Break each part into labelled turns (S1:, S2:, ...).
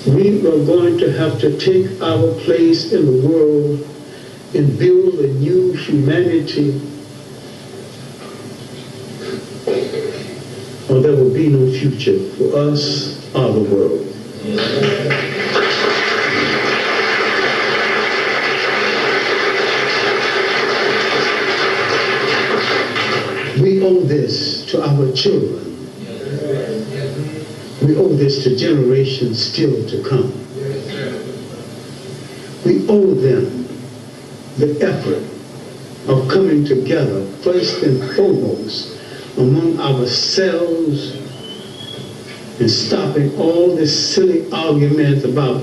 S1: We are going to have to take our place in the world and build a new humanity, or there will be no future for us or the world. We owe this to our children. We owe this to generations still to come. We owe them the effort of coming together, first and foremost, among ourselves and stopping all this silly arguments about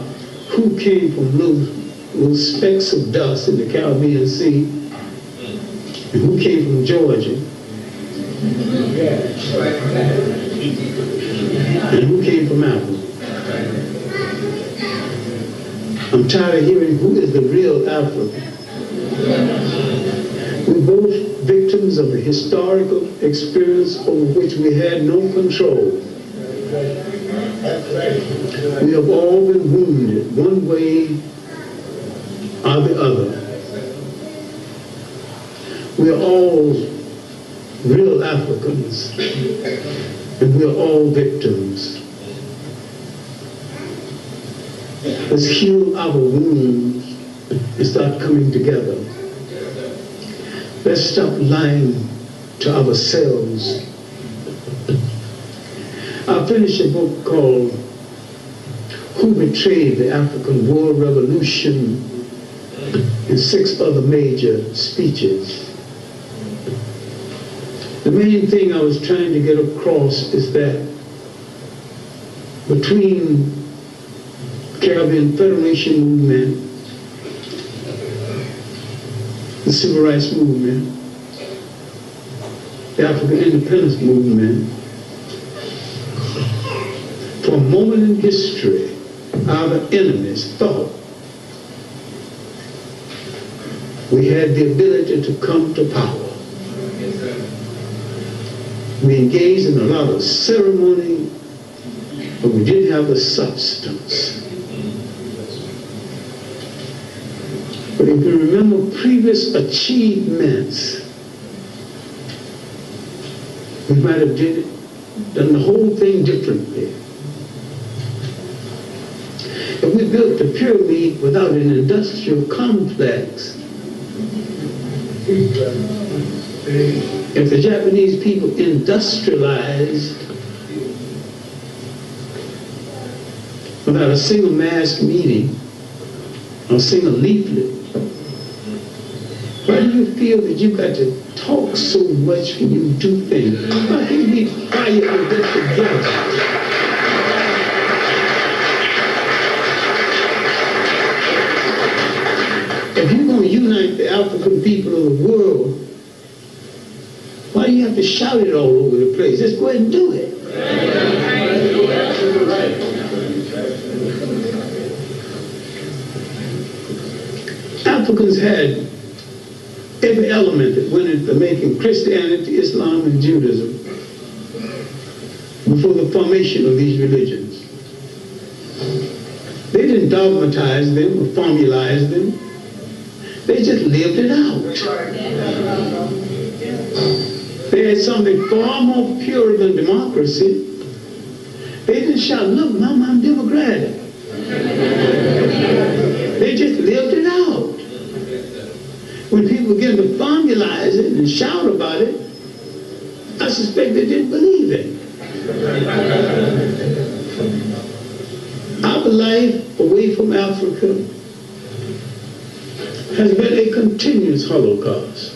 S1: who came from little specks of dust in the Caribbean Sea and who came from Georgia and who came from Africa. I'm tired of hearing who is the real African. We're both victims of a historical experience over which we had no control. We have all been wounded one way or the other. We are all real Africans, and we are all victims. Let's heal our wounds and start coming together. Let's stop lying to ourselves. I finished a book called Who Betrayed the African War Revolution and 6 other major speeches. The main thing I was trying to get across is that between Caribbean Federation movement, the Civil Rights movement, the African Independence movement, for a moment in history, our enemies thought we had the ability to come to power. We engaged in a lot of ceremony, but we didn't have the substance. But if you remember previous achievements, we might have done the whole thing differently. If we built the pyramid without an industrial complex, if the Japanese people industrialized without a single mass meeting or a single leaflet, why do you feel that you've got to talk so much when you do things? Why can't we quiet and get together? If you're going to unite the African people of the world, why do you have to shout it all over the place? Just go ahead and do it. Africans had every element that went into making Christianity, Islam, and Judaism before the formation of these religions. They didn't dogmatize them or formalize them. They just lived it out. They had something far more pure than democracy. They didn't shout, look, Mama, I'm Democratic. They just lived it out. When people began to formalize it and shout about it, I suspect they didn't believe it. Our life away from Africa has been a continuous Holocaust.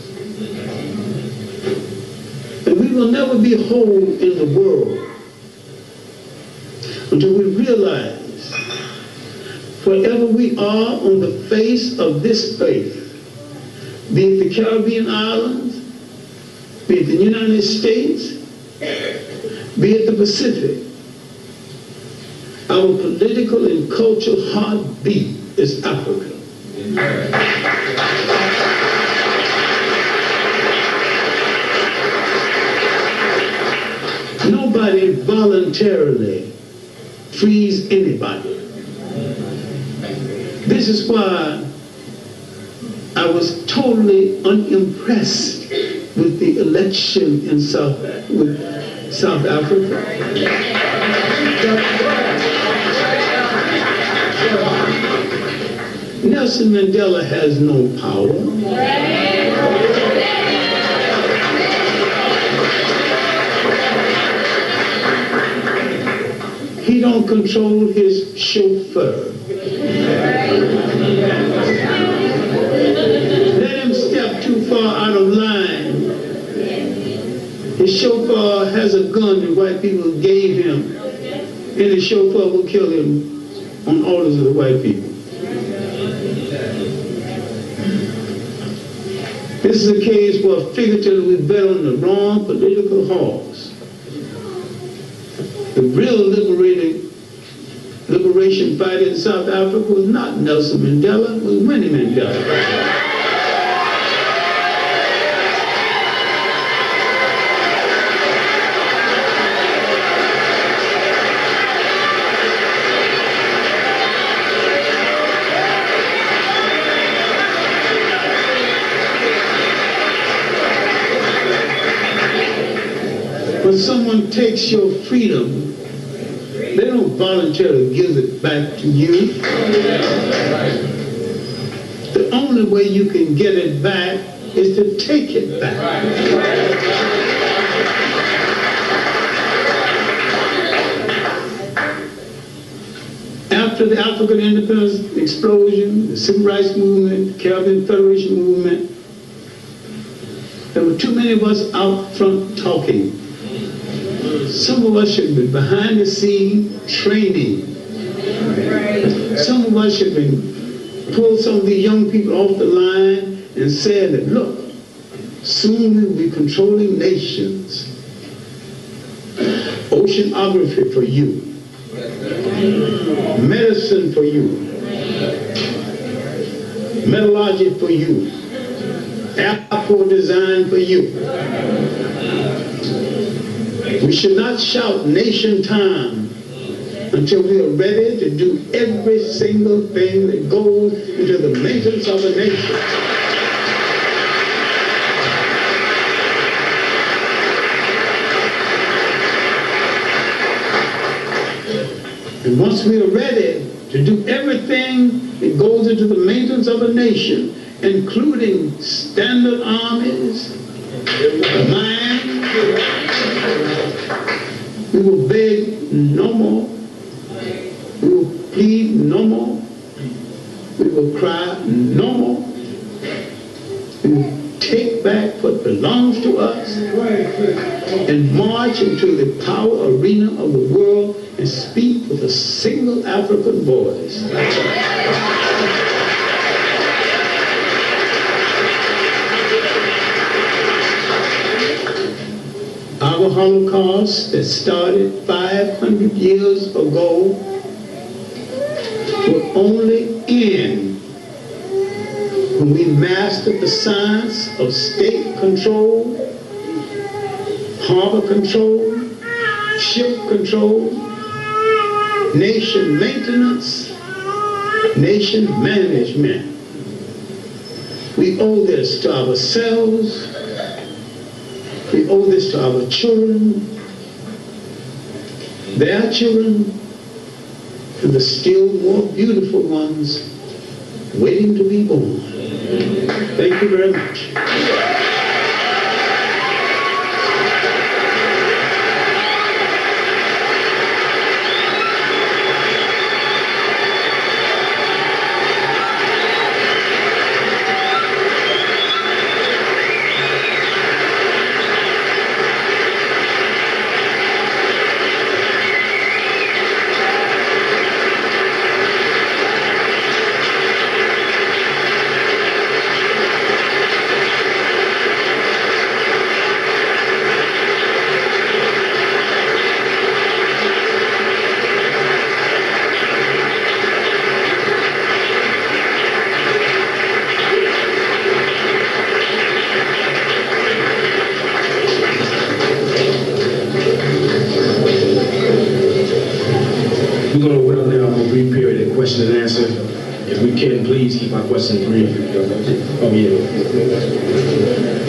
S1: And we will never be whole in the world until we realize wherever we are on the face of this earth, be it the Caribbean islands, be it the United States, be it the Pacific, our political and cultural heartbeat is Africa. Nobody voluntarily frees anybody. This is why I was totally unimpressed with the election in South Africa. Nelson Mandela has no power. He don't control his chauffeur. Let him step too far out of line. His chauffeur has a gun that white people gave him, and the chauffeur will kill him on orders of the white people. This is a case where figuratively we bet on the wrong political horse. The real liberation fighter in South Africa was not Nelson Mandela, it was Winnie Mandela. When someone takes your freedom, they don't voluntarily give it back to you. The only way you can get it back is to take it back. After the African independence explosion, the Civil Rights Movement, the Caribbean Federation Movement, there were too many of us out front talking. Some of us should be behind the scene training. Some of us should be pulled some of the young people off the line and said that, look, soon we will be controlling nations. Oceanography for you. Medicine for you. Metallurgy for you. Airport design for you. We should not shout nation time until we are ready to do every single thing that goes into the maintenance of a nation. And once we are ready to do everything that goes into the maintenance of a nation, including standard armies, mines, we will beg no more. We will plead no more. We will cry no more. We will take back what belongs to us and march into the power arena of the world and speak with a single African voice. Our Holocaust that started 500 years ago will only end when we mastered the science of state control, harbor control, ship control, nation maintenance, nation management. We owe this to ourselves. We owe this to our children, their children, and the still more beautiful ones waiting to be born. Thank you very much.
S2: question 3. Oh, yeah.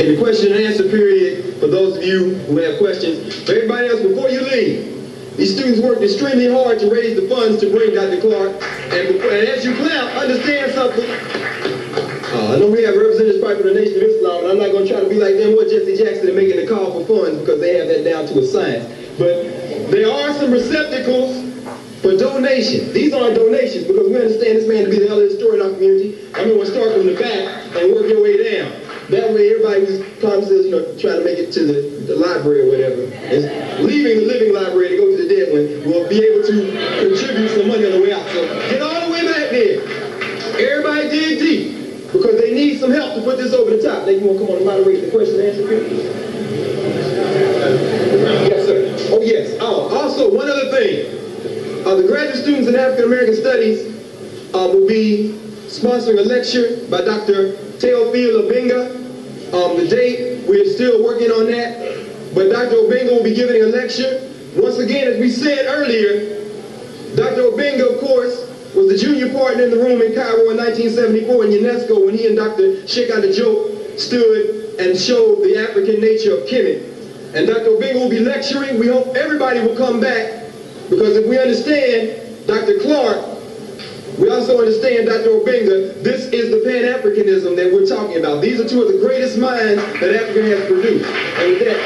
S3: In the question and answer period, for those of you who have questions, for everybody else, before you leave, these students worked extremely hard to raise the funds to bring Dr. Clark. And as you clap, understand something. I know we have representatives probably from the Nation of Islam, and I'm not going to try to be like them or Jesse Jackson and making the call for funds because they have that down to a science. But there are some receptacles for donation. These aren't donations because we understand this man to be the elder historian in our community. I mean, we'll start from the back and work your way down. That way, everybody who's promises, trying to make it to the library or whatever, is leaving the living library to go to the dead one, will be able to contribute some money on the way out. So get all the way back there. Everybody dig deep because they need some help to put this over the top. They want to come on and moderate the question and answer period. Yes, sir. Oh, yes. Oh, also, one other thing. The graduate students in African American Studies will be sponsoring a lecture by Dr. Theophile Obenga. The date, we're still working on that, but Dr. Obenga will be giving a lecture. Once again, as we said earlier, Dr. Obenga, of course, was the junior partner in the room in Cairo in 1974 in UNESCO when he and Dr. Sheikh Anta Diop stood and showed the African nature of Kemet. And Dr. Obenga will be lecturing. We hope everybody will come back because if we understand Dr. Clark, we also understand, Dr. Obenga, this is the Pan-Africanism that we're talking about. These are two of the greatest minds that Africa has produced. And with that,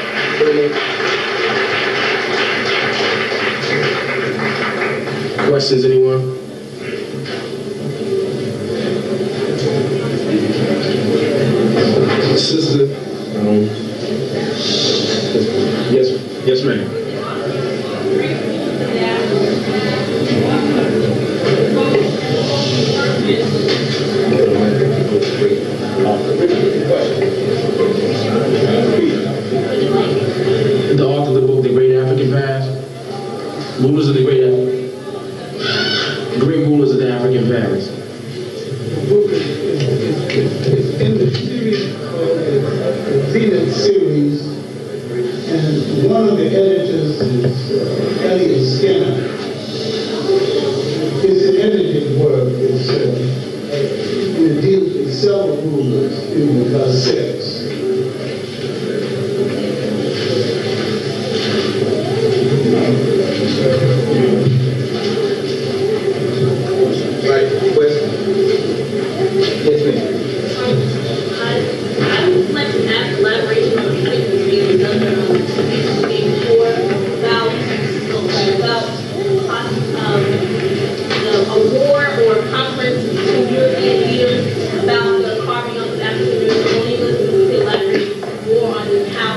S2: questions, anyone? Sister? Yes, ma'am. The author of the book, The Great African Past, rulers of the great rulers of the African past.
S1: The book is in the series called the Zenith series, and one of the editors is Elliot Skinner. It's an edited work. It deals with several rulers in the six.
S3: right, question? Yes, ma'am.
S4: I would like to ask elaboration on the things being done before about a war or a conference between European leaders about the carving up of African American colonialism. Could you elaborate more on how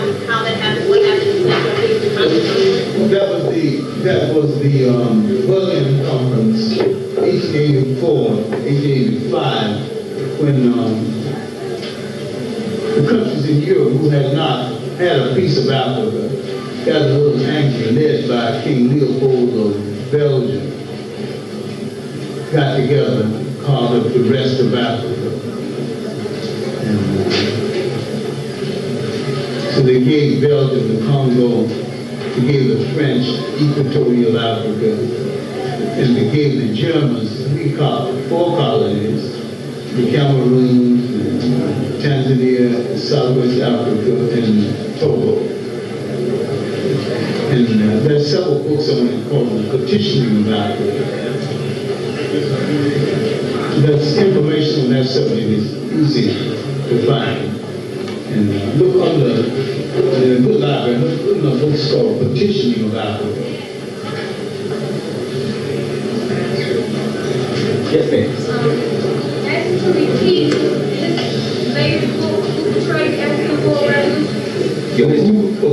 S4: that happened, what happened, etc.
S1: That was the Berlin Conference, 1884, 1885, when the countries in Europe who had not had a piece of Africa got a little angry, led by King Leopold of Belgium, got together and called up the rest of Africa. And, so they gave Belgium the Congo, they gave the French Equatorial Africa, and they gave the Germans 4 colonies, the Cameroon, Tanzania, Southwest Africa, and Togo. And there's several books on it called The Petitioning of Africa. That's information on that subject is easy to find. And look on the good library, look on a book called Petitioning of Africa.
S3: Yes, ma'am.
S5: As to repeat, this made who portrayed African War Revolution.
S3: Who